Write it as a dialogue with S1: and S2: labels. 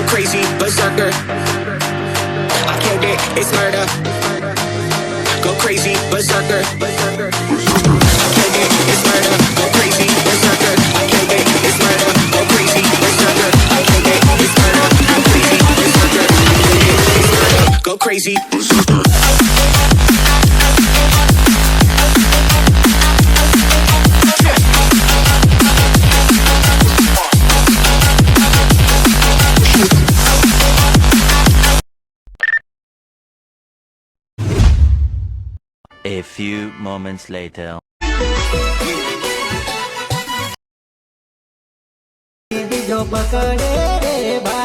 S1: crazy, berserker. I killed it, it's murder. Go crazy, berserker. I killed it, it's murder. Go crazy, berserker. I killed it, it's murder. Go crazy, berserker. I killed it, it's murder. Go crazy, berserker. I killed it, it's murder. Go crazy, berserker.
S2: A few moments later.
S3: जो पकड़े रे भाई